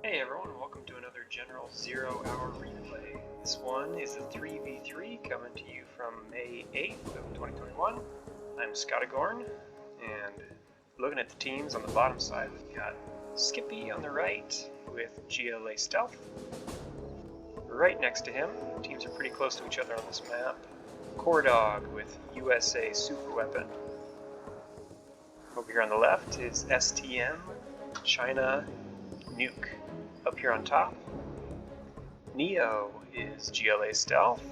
Hey everyone, welcome to another General 0 Hour replay. This one is a 3v3 coming to you from May 8th of 2021. I'm Scottagorn, and looking at the teams on the bottom side, we've got Skippy on the right with GLA Stealth. Right next to him, teams are pretty close to each other on this map, Coredawg with USA Super Weapon. Over here on the left is STM, China, Nuke. Up here on top, Neo is GLA Stealth.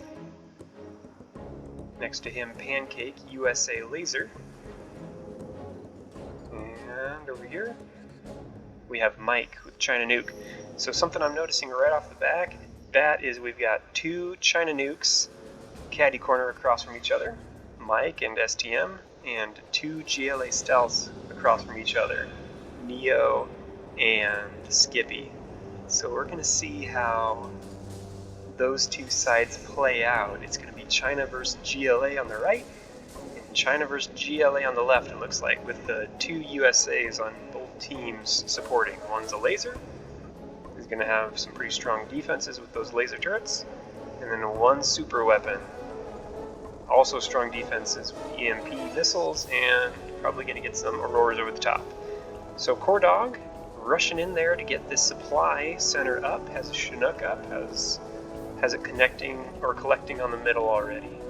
Next to him, Pancake, USA Laser. And over here, we have Mike with China Nuke. So something I'm noticing right off the bat is we've got two China Nukes caddy corner across from each other, Mike and STM, and two GLA Stealths across from each other, Neo and Skippy. So we're going to see how those two sides play out. It's going to be China versus GLA on the right, and China versus GLA on the left, it looks like, with the two USAs on both teams supporting. One's a laser, who's going to have some pretty strong defenses with those laser turrets, and then one super weapon, also strong defenses with EMP missiles, and probably going to get some Auroras over the top. So Coredawg rushing in there to get this supply center up, has a Chinook up, has it connecting or collecting on the middle already.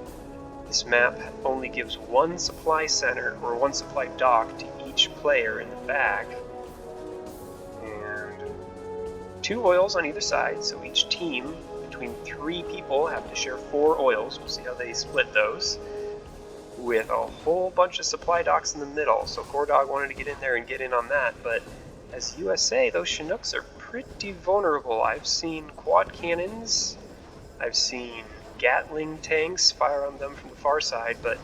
This map only gives one supply center or one supply dock to each player in the back, and two oils on either side, so each team between three people have to share 4 oils. We'll see how they split those, with a whole bunch of supply docks in the middle. So Coredawg wanted to get in there and get in on that, but as USA, those Chinooks are pretty vulnerable. I've seen quad cannons, I've seen Gatling tanks fire on them from the far side, but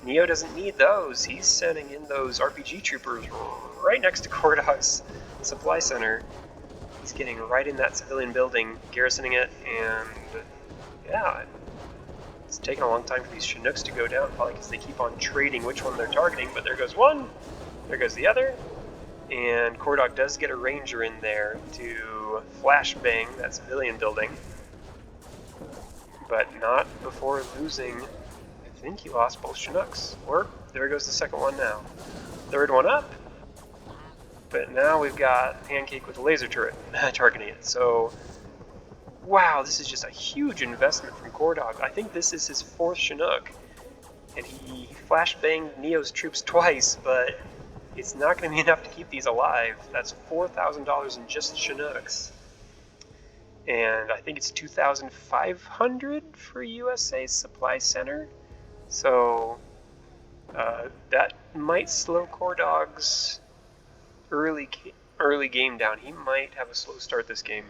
Neo doesn't need those. He's sending in those RPG troopers right next to Coredawg's supply center. He's getting right in that civilian building, garrisoning it, and yeah, it's taken a long time for these Chinooks to go down, probably because they keep on trading which one they're targeting, but there goes one, there goes the other. And Coredawg does get a ranger in there to flashbang that civilian building, but not before losing. I think he lost both Chinooks. Or there goes the second one now. Third one up, but now we've got Pancake with a laser turret targeting it. So, wow, this is just a huge investment from Coredawg. I think this is his 4th Chinook, and he flashbanged Neo's troops twice, but it's not going to be enough to keep these alive. That's $4,000 in just Chinooks. And I think it's $2,500 for USA's supply center. So that might slow Coredawg's early game down. He might have a slow start this game.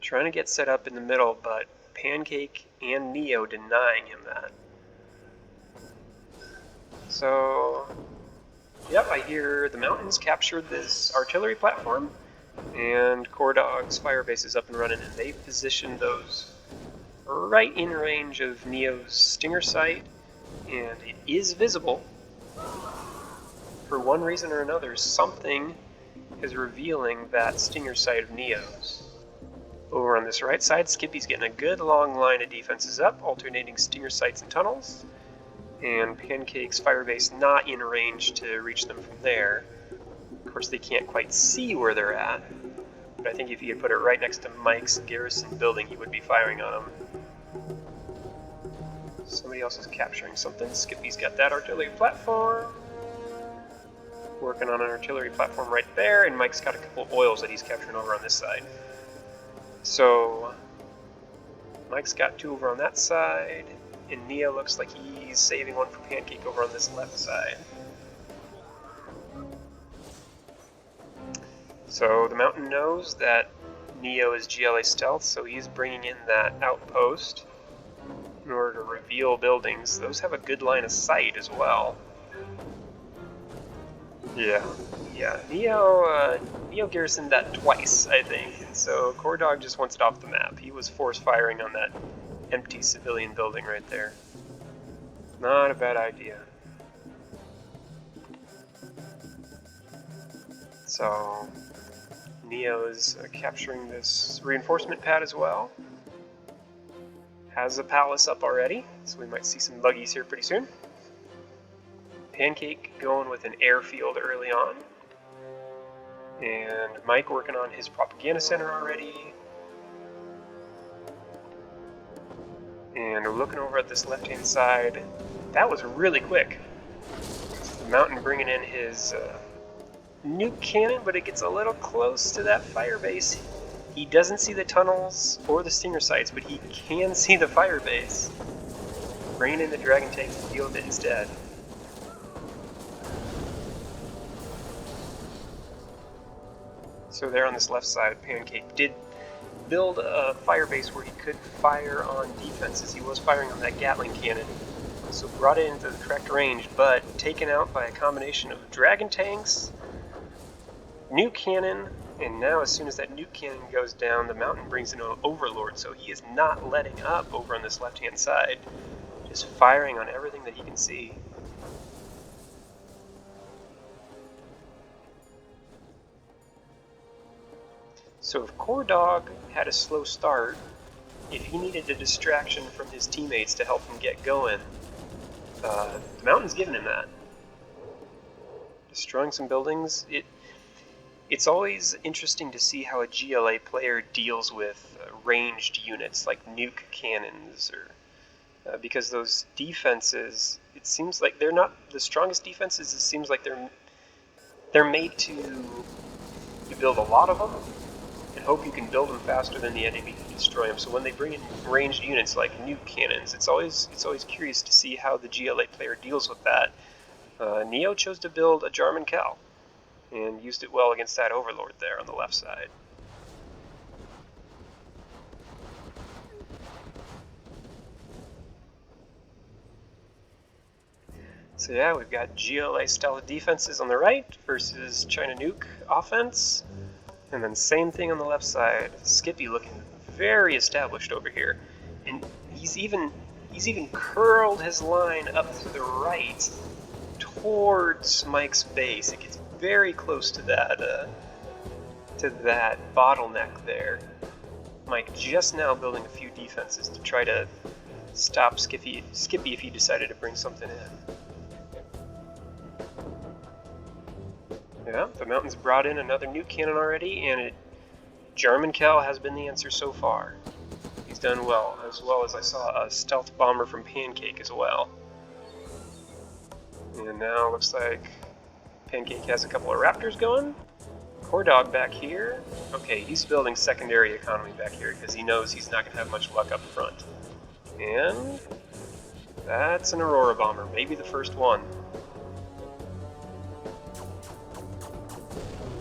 Trying to get set up in the middle, but Pancake and Neo denying him that. So, yep, I hear the mountains captured this artillery platform, and Coredawg's firebase is up and running, and they've positioned those right in range of Neo's Stinger sight, and it is visible. For one reason or another, something is revealing that Stinger sight of Neo's. Over on this right side, Skippy's getting a good long line of defenses up, alternating Stinger sights and tunnels, and Pancake's firebase not in range to reach them from there. Of course, they can't quite see where they're at, but I think if he had put it right next to Mike's garrison building, he would be firing on them. Somebody else is capturing something. Skippy's got that artillery platform. Working on an artillery platform right there, and Mike's got a couple of oils that he's capturing over on this side. So, Mike's got 2 over on that side, and Neo looks like he's saving one for Pancake over on this left side. So the mountain knows that Neo is GLA Stealth, so he's bringing in that outpost in order to reveal buildings. Those have a good line of sight as well. Yeah, Neo garrisoned that twice, I think, so Coredawg just wants it off the map. He was force firing on that empty civilian building right there. Not a bad idea. So, Neo's capturing this reinforcement pad as well. Has a palace up already, so we might see some buggies here pretty soon. Pancake going with an airfield early on. And Mike working on his propaganda center already. And we're looking over at this left-hand side. That was really quick. The Mountain bringing in his nuke cannon, but it gets a little close to that fire base. He doesn't see the tunnels or the stinger sites, but he can see the fire base. Bringing in the dragon tank to deal with it instead. So there on this left side, Pancake did build a fire base where he could fire on defenses. He was firing on that Gatling cannon, so brought it into the correct range, but taken out by a combination of dragon tanks, nuke cannon, and now as soon as that nuke cannon goes down, the Mountain brings in an overlord, so he is not letting up over on this left-hand side, just firing on everything that he can see. So if Coredawg had a slow start, if he needed a distraction from his teammates to help him get going, the Mountain's giving him that. Destroying some buildings. It's always interesting to see how a GLA player deals with ranged units like nuke cannons, or because those defenses, it seems like they're not the strongest defenses. It seems like they're made to you build a lot of them and hope you can build them faster than the enemy can destroy them. So when they bring in ranged units like nuke cannons, it's always curious to see how the GLA player deals with that. Neo chose to build a Jarman Cal and used it well against that overlord there on the left side. So yeah, we've got GLA style of defenses on the right versus China Nuke offense. And then same thing on the left side. Skippy looking very established over here. And he's even curled his line up to the right towards Mike's base. It gets very close to that bottleneck there. Mike just now building a few defenses to try to stop Skippy if he decided to bring something in. Yeah, the Mountain's brought in another nuke cannon already, and Jarman Cal has been the answer so far. He's done well as I saw a stealth bomber from Pancake as well. And now it looks like Pancake has a couple of Raptors going. Coredawg back here. Okay, he's building secondary economy back here because he knows he's not going to have much luck up front. And that's an Aurora bomber, maybe the first one.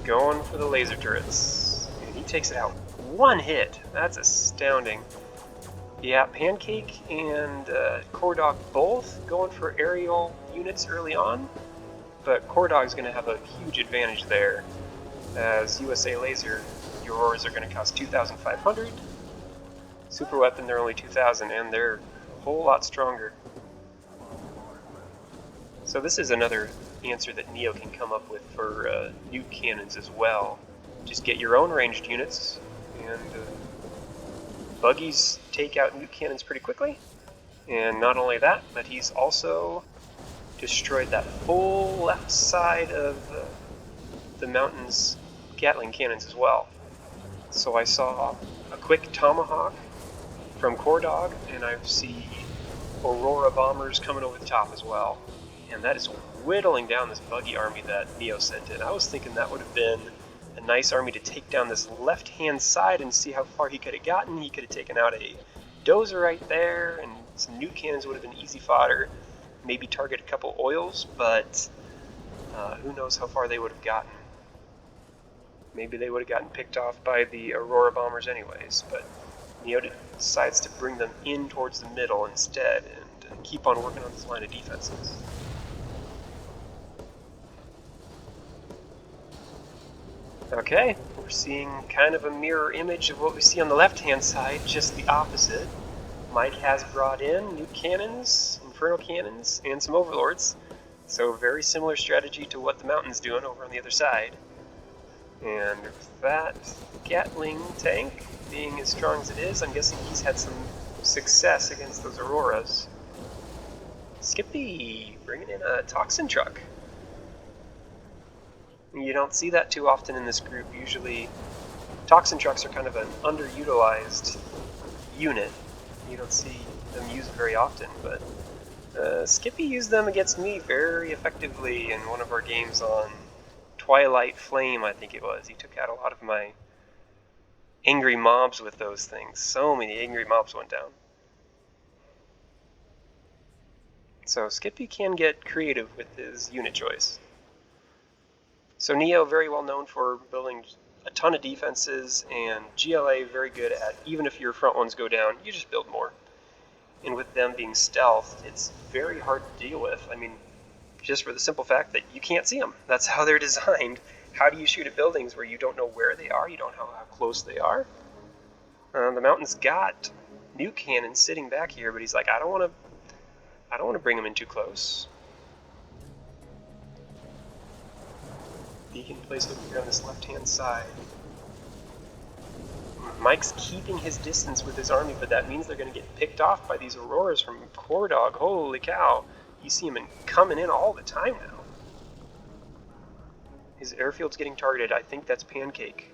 Going for the laser turrets. And he takes it out. One hit! That's astounding. Yeah, Pancake and Coredawg both going for aerial units early on, but Coredawg's going to have a huge advantage there, as USA Laser, your Auroras are going to cost 2,500. Super Weapon, they're only 2,000, and they're a whole lot stronger. So this is another answer that Neo can come up with for nuke cannons as well. Just get your own ranged units, and buggies take out nuke cannons pretty quickly. And not only that, but he's also destroyed that full left side of the Mountain's Gatling cannons as well. So I saw a quick tomahawk from Coredawg, and I see Aurora bombers coming over the top as well. And that is whittling down this buggy army that Neo sent in. I was thinking that would have been a nice army to take down this left-hand side and see how far he could have gotten. He could have taken out a dozer right there, and some nuke cannons would have been easy fodder. Maybe target a couple oils, but who knows how far they would have gotten. Maybe they would have gotten picked off by the Aurora bombers anyways, but Neo decides to bring them in towards the middle instead and keep on working on this line of defenses. Okay, we're seeing kind of a mirror image of what we see on the left-hand side, just the opposite. Mike has brought in nuke cannons, inferno cannons, and some overlords. So very similar strategy to what the Mountain's doing over on the other side. And that Gatling tank, being as strong as it is, I'm guessing he's had some success against those Auroras. Skippy bringing in a toxin truck. You don't see that too often in this group. Usually toxin trucks are kind of an underutilized unit. You don't see them used very often, but Skippy used them against me very effectively in one of our games on Twilight Flame, I think it was. He took out a lot of my angry mobs with those things. So many angry mobs went down. So Skippy can get creative with his unit choice. So Neo, very well known for building a ton of defenses, and GLA very good at, even if your front ones go down, you just build more. And with them being stealth, it's very hard to deal with. I mean, just for the simple fact that you can't see them. That's how they're designed. How do you shoot at buildings where you don't know where they are, you don't know how close they are? The Mountain's got Nuke cannons sitting back here, but he's like, I don't want to bring them in too close. Beacon placed over here on this left-hand side. Mike's keeping his distance with his army, but that means they're going to get picked off by these Auroras from Coredawg. Holy cow. You see him coming in all the time now. His airfield's getting targeted. I think that's Pancake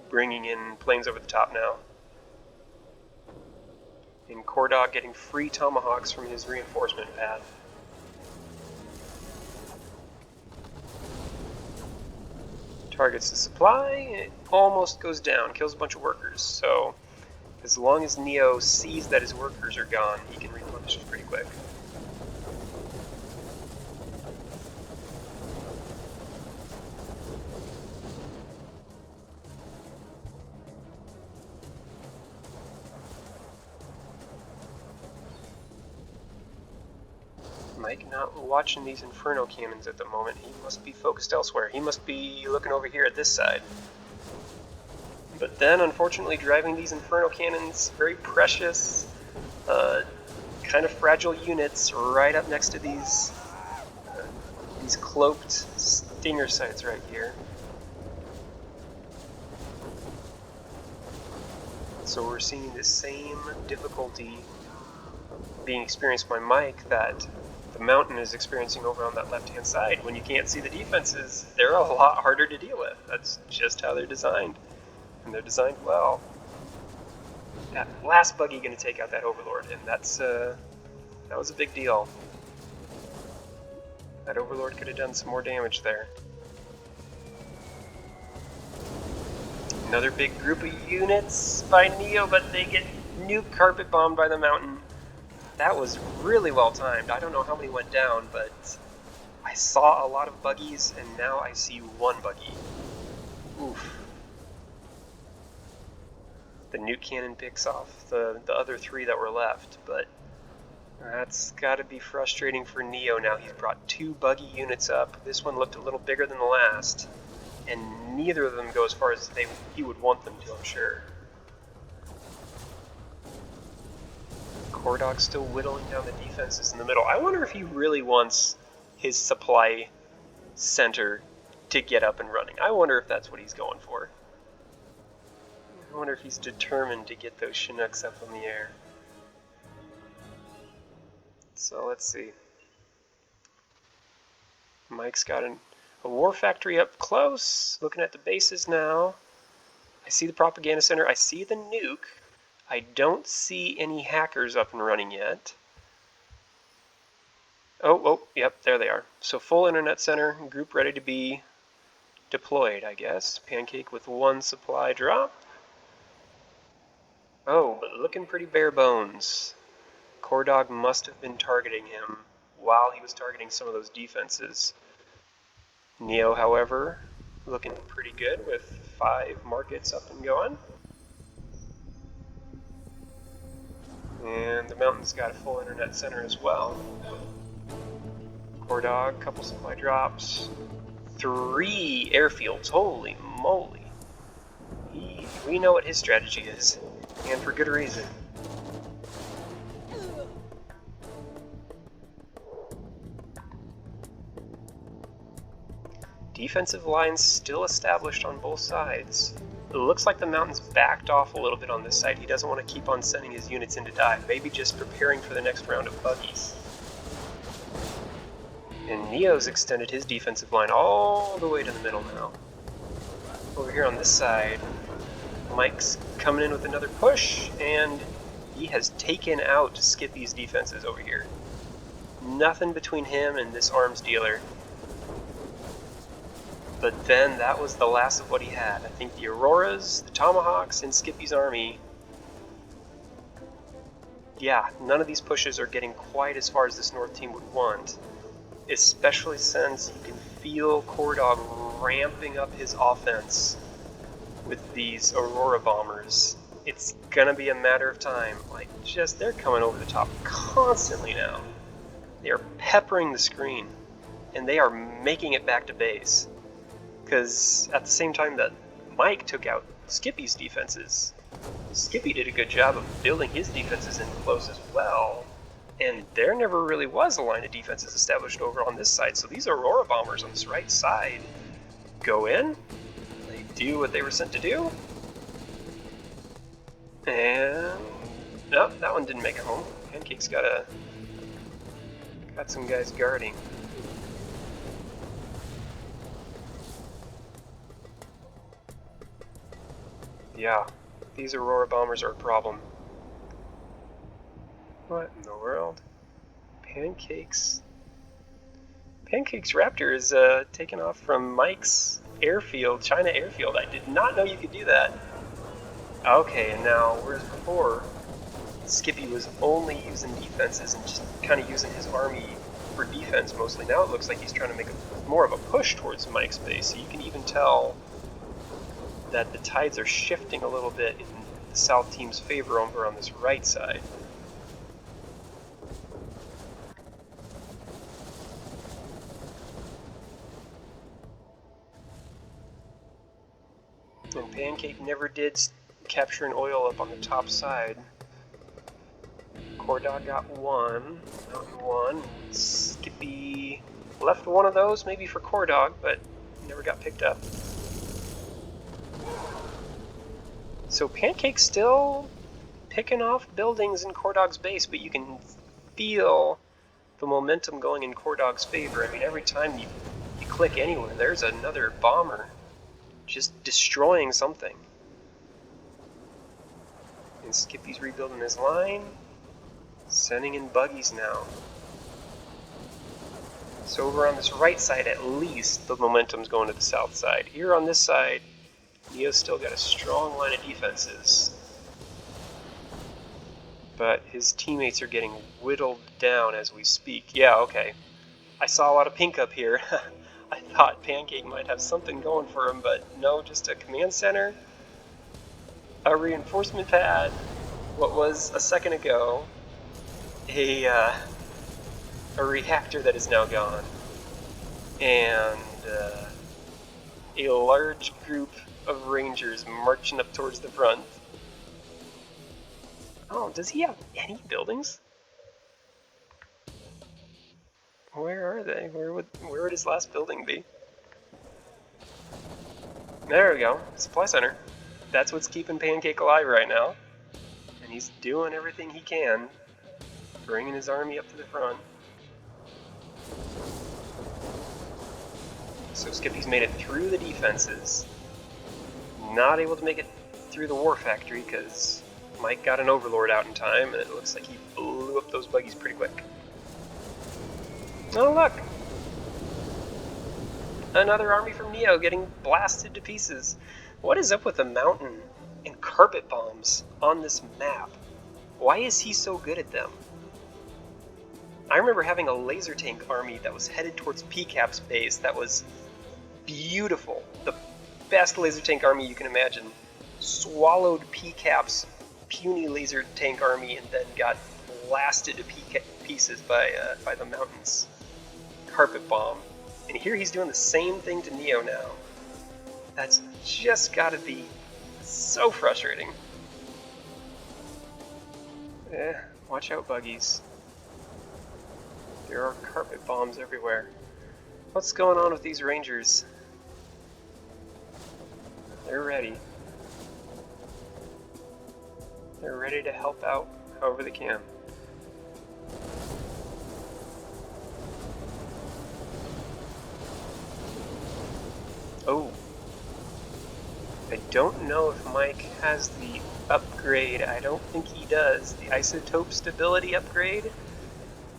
bringing in planes over the top now. And Coredawg getting free tomahawks from his reinforcement pad. Targets the supply, it almost goes down, kills a bunch of workers, so as long as Neo sees that his workers are gone, he can replenish pretty quick. Mike not watching these Inferno cannons at the moment. He must be focused elsewhere. He must be looking over here at this side. But then, unfortunately, driving these Inferno cannons, very precious, kind of fragile units right up next to these cloaked stinger sites right here. So we're seeing the same difficulty being experienced by Mike that the Mountain is experiencing over on that left-hand side. When you can't see the defenses, they're a lot harder to deal with. That's just how they're designed. And they're designed well. That last buggy going to take out that Overlord, and that was a big deal. That Overlord could have done some more damage there. Another big group of units by Neo, but they get nuke carpet bombed by the Mountain. That was really well timed. I don't know how many went down, but I saw a lot of buggies, and now I see one buggy. Oof. The nuke cannon picks off the other three that were left, but that's got to be frustrating for Neo now. He's brought 2 buggy units up. This one looked a little bigger than the last, and neither of them go as far as he would want them to, I'm sure. Coredawg's still whittling down the defenses in the middle. I wonder if he really wants his supply center to get up and running. I wonder if that's what he's going for. I wonder if he's determined to get those Chinooks up in the air. So let's see. Mike's got a war factory up close. Looking at the bases now. I see the propaganda center. I see the nuke. I don't see any hackers up and running yet. Oh, yep, there they are. So full internet center, group ready to be deployed, I guess. Pancake with 1 supply drop. Oh, but looking pretty bare bones. Coredawg must have been targeting him while he was targeting some of those defenses. Neo, however, looking pretty good with 5 markets up and going. And the Mountain's got a full internet center as well. Coredawg, couple supply drops. 3 airfields, holy moly. We know what his strategy is, and for good reason. Defensive lines still established on both sides. It looks like the mountain's backed off a little bit on this side. He doesn't want to keep on sending his units in to die. Maybe just preparing for the next round of buggies. And Neo's extended his defensive line all the way to the middle now. Over here on this side, Mike's coming in with another push, and he has taken out Skippy's defenses over here. Nothing between him and this arms dealer. But then that was the last of what he had. I think the Auroras, the Tomahawks, and Skippy's army. Yeah, none of these pushes are getting quite as far as this North team would want. Especially since you can feel Coredawg ramping up his offense with these Aurora bombers. It's gonna be a matter of time. Like, just, they're coming over the top constantly now. They are peppering the screen, and they are making it back to base. Because at the same time that Mike took out Skippy's defenses, Skippy did a good job of building his defenses in close as well. And there never really was a line of defenses established over on this side. So these Aurora bombers on this right side go in, they do what they were sent to do, and no, that one didn't make it home. Pancake's got some guys guarding. Yeah, these Aurora bombers are a problem. What in the world? Pancake's Raptor is taken off from Mike's airfield, China airfield. I did not know you could do that. Okay, and now, whereas before, Skippy was only using defenses and just kind of using his army for defense mostly. Now it looks like he's trying to make more of a push towards Mike's base. So you can even tell that the tides are shifting a little bit in the South team's favor over on this right side. And Pancake never did capture an oil up on the top side. Coredawg got one, Mountain one. Skippy left one of those maybe for Coredawg, but never got picked up. So Pancake's still picking off buildings in Coredawg's base, but you can feel the momentum going in Coredawg's favor. I mean, every time you click anywhere, there's another bomber just destroying something. And Skippy's rebuilding his line, sending in buggies now. So over on this right side, at least, the momentum's going to the south side. Here on this side, Neo's still got a strong line of defenses, but his teammates are getting whittled down as we speak. Yeah, okay. I saw a lot of pink up here. I thought Pancake might have something going for him, but no, just a command center, a reinforcement pad, what was a second ago a reactor that is now gone, and a large group of Rangers marching up towards the front. Oh, does he have any buildings? Where are they? Where would his last building be? There we go. Supply center. That's what's keeping Pancake alive right now. And he's doing everything he can, bringing his army up to the front. So Skippy's made it through the defenses. Not able to make it through the war factory because Mike got an overlord out in time, and it looks like he blew up those buggies pretty quick. Oh look! Another army from Neo getting blasted to pieces. What is up with the mountain and carpet bombs on this map? Why is he so good at them? I remember having a laser tank army that was headed towards PCAP's base that was beautiful. The best laser tank army you can imagine. Swallowed PCAP's puny laser tank army and then got blasted to pieces by the mountain's carpet bomb. And here he's doing the same thing to Neo now. That's just gotta be so frustrating. Watch out, buggies. There are carpet bombs everywhere. What's going on with these Rangers? They're ready. They're ready to help out however they can. Oh. I don't know if Mike has the upgrade. I don't think he does. The isotope stability upgrade.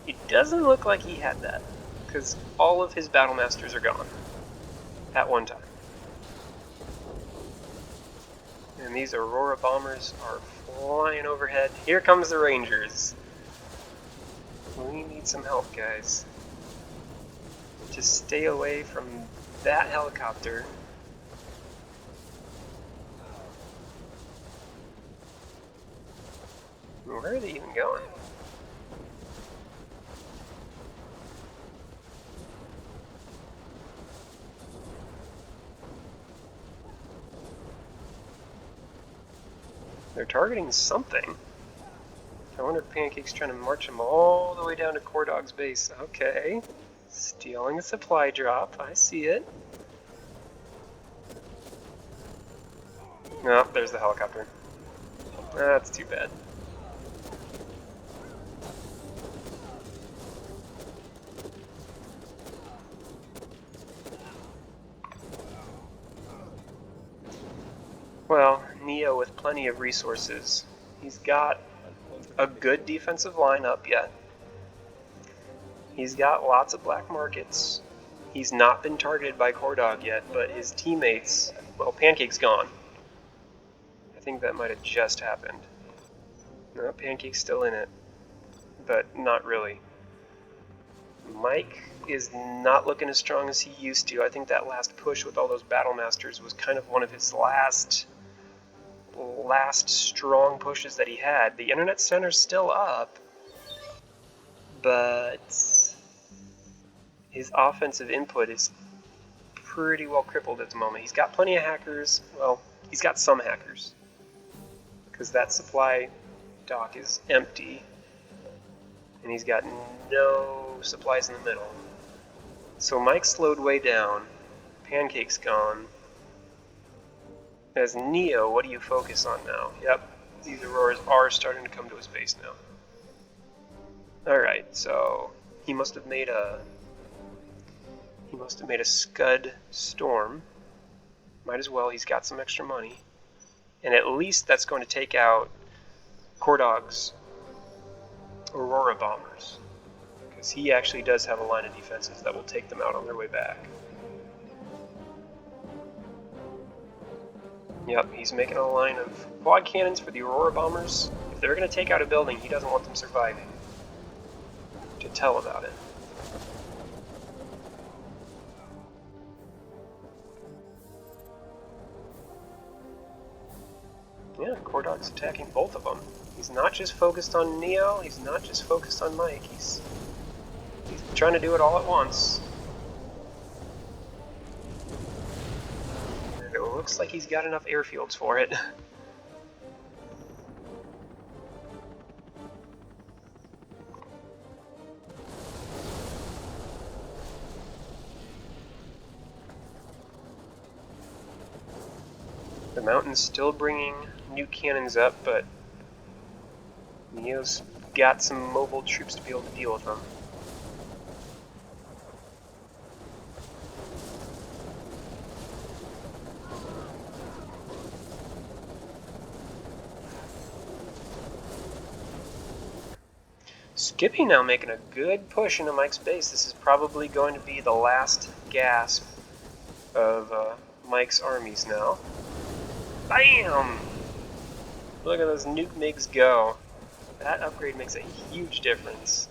It doesn't look like he had that, because all of his battle masters are gone at one time. And these Aurora bombers are flying overhead. Here comes the Rangers. We need some help, guys. Just stay away from that helicopter. Where are they even going? They're targeting something. I wonder if Pancake's trying to march them all the way down to Coredawg's base. Okay. Stealing a supply drop. I see it. Oh, there's the helicopter. That's too bad. Well, Neo with plenty of resources. He's got a good defensive lineup yet. He's got lots of black markets. He's not been targeted by Coredawg yet, but his teammates, well, Pancake's gone. I think that might have just happened. No, Pancake's still in it, but not really. Mike is not looking as strong as he used to. I think that last push with all those battle masters was kind of one of his last strong pushes that he had. The internet center's still up, but his offensive input is pretty well crippled at the moment. He's got plenty of hackers. Well, he's got some hackers, because that supply dock is empty, and he's got no supplies in the middle. So Mike slowed way down. Pancake's gone. As Neo, what do you focus on now? Yep, these Auroras are starting to come to his base now. Alright, so he must have made a Scud Storm. Might as well, he's got some extra money. And at least that's going to take out Coredawg's Aurora bombers, because he actually does have a line of defenses that will take them out on their way back. Yep, he's making a line of quad cannons for the Aurora bombers. If they're going to take out a building, he doesn't want them surviving to tell about it. Yeah, Coredawg's attacking both of them. He's not just focused on Neo, he's not just focused on Mike, he's trying to do it all at once. And it looks like he's got enough airfields for it. The mountain's still bringing new cannons up, but Neo's got some mobile troops to be able to deal with them. Skippy now making a good push into Mike's base. This is probably going to be the last gasp of Mike's armies now. Bam! Look at those nuke MiGs go. That upgrade makes a huge difference.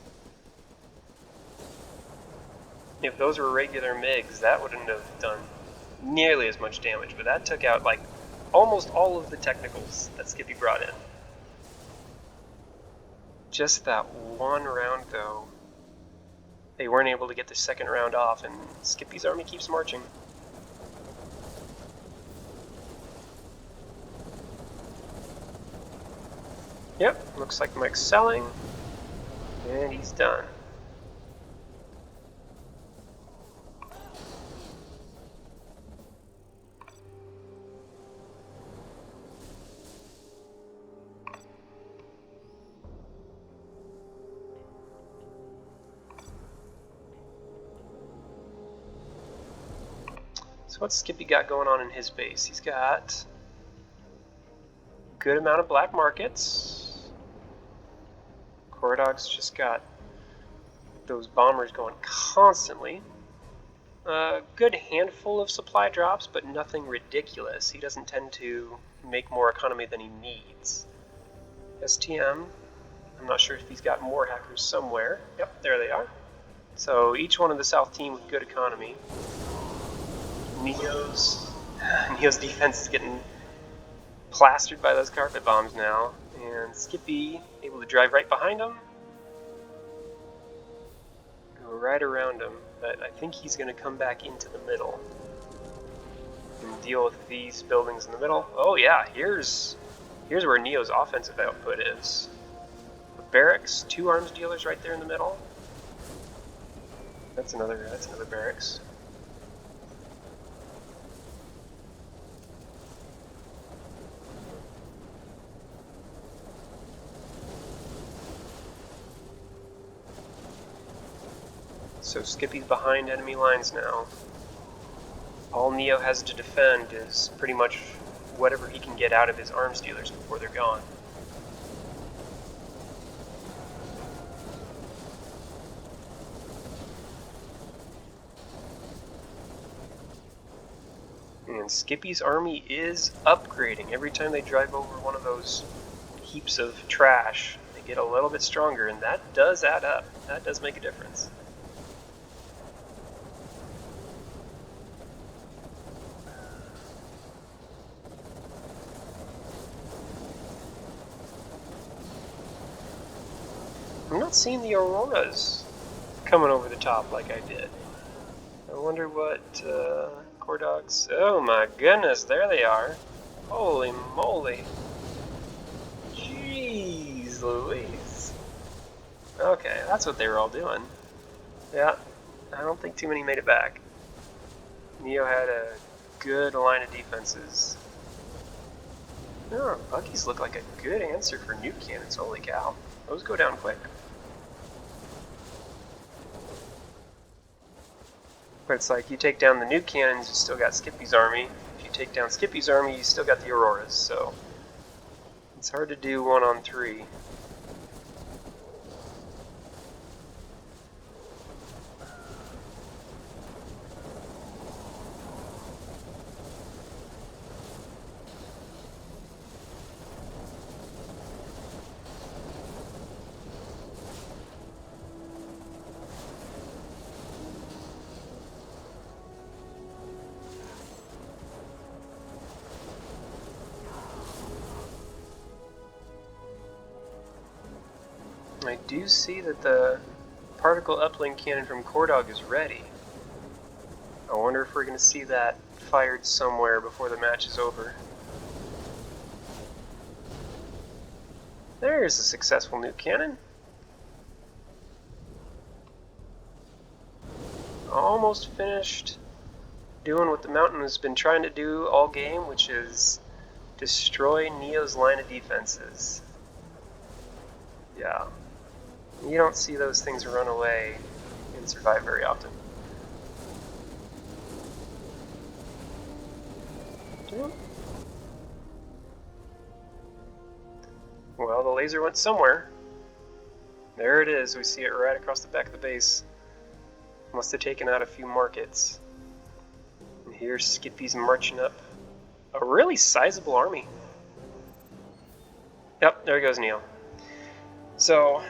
If those were regular MiGs, that wouldn't have done nearly as much damage, but that took out like almost all of the technicals that Skippy brought in. Just that one round though, they weren't able to get the second round off, and Skippy's army keeps marching. Yep, looks like Mike's selling, and he's done. So what's Skippy got going on in his base? He's got a good amount of black markets. Coredawg's just got those bombers going constantly. A good handful of supply drops, but nothing ridiculous. He doesn't tend to make more economy than he needs. STM, I'm not sure if he's got more hackers somewhere. Yep, there they are. So each one of the south team with good economy. Neo's defense is getting plastered by those carpet bombs now. And Skippy able to drive right behind him. Go right around him, but I think he's going to come back into the middle and deal with these buildings in the middle. Oh yeah, here's where Neo's offensive output is. The barracks, 2 arms dealers right there in the middle. That's another barracks. So Skippy's behind enemy lines now. All Neo has to defend is pretty much whatever he can get out of his arms dealers before they're gone. And Skippy's army is upgrading. Every time they drive over one of those heaps of trash, they get a little bit stronger, and that does add up. That does make a difference. I'm not seeing the auroras coming over the top like I did. I wonder what Coredawg's... Oh my goodness, there they are. Holy moly. Jeez Louise. Okay, that's what they were all doing. Yeah, I don't think too many made it back. Neo had a good line of defenses. Oh, Buggies look like a good answer for nuke cannons. Holy cow. Those go down quick. But it's like, you take down the nuke cannons, you still got Skippy's army. If you take down Skippy's army, you still got the auroras, so it's hard to do 1-on-3. I do see that the particle uplink cannon from Coredawg is ready. I wonder if we're going to see that fired somewhere before the match is over. There's a successful nuke cannon. Almost finished doing what the Mountain has been trying to do all game, which is destroy Neo's line of defenses. Yeah. You don't see those things run away and survive very often. Well, the laser went somewhere. There it is. We see it right across the back of the base. Must have taken out a few markets. And here's Skippy's marching up. A really sizable army. Yep, there goes Neo. So,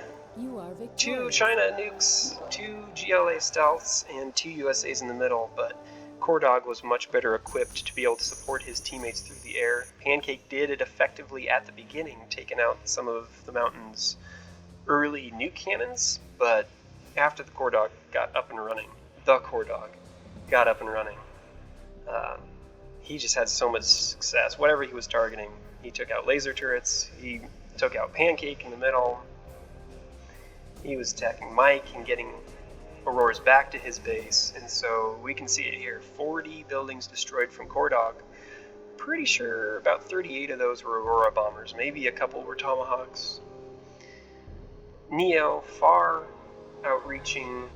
2 China nukes, 2 GLA stealths, and 2 USAs in the middle, but Coredawg was much better equipped to be able to support his teammates through the air. Pancake did it effectively at the beginning, taking out some of the Mountain's early nuke cannons, but after the Coredawg got up and running, he just had so much success. Whatever he was targeting, he took out laser turrets, he took out Pancake in the middle. He was attacking Mike and getting auroras back to his base, and so we can see it here. 40 buildings destroyed from Coredawg. Pretty sure about 38 of those were aurora bombers. Maybe a couple were tomahawks. Neo far outreaching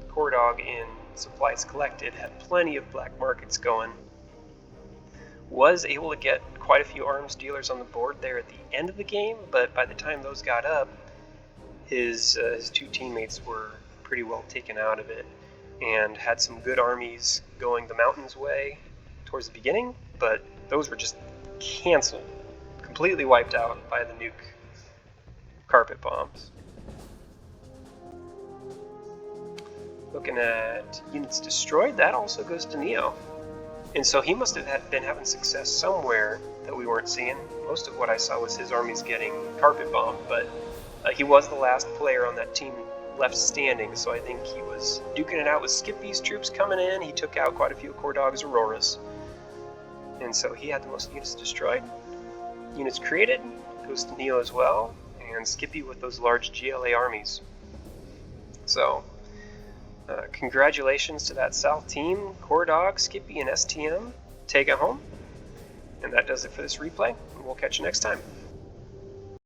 Coredawg in supplies collected, had plenty of black markets going. Was able to get quite a few arms dealers on the board there at the end of the game, but by the time those got up, his two teammates were pretty well taken out of it, and had some good armies going the mountains way towards the beginning, but those were just canceled, completely wiped out by the Nuke carpet bombs. Looking at units destroyed, that also goes to Neo. And so he must have been having success somewhere that we weren't seeing. Most of what I saw was his armies getting carpet bombed, but he was the last player on that team left standing, so I think he was duking it out with Skippy's troops coming in. He took out quite a few of Coredawg's Auroras. And so he had the most units destroyed. Units created goes to Neo as well, and Skippy with those large GLA armies. So, congratulations to that South team, Coredawg, Skippy, and STM. Take it home. And that does it for this replay. We'll catch you next time.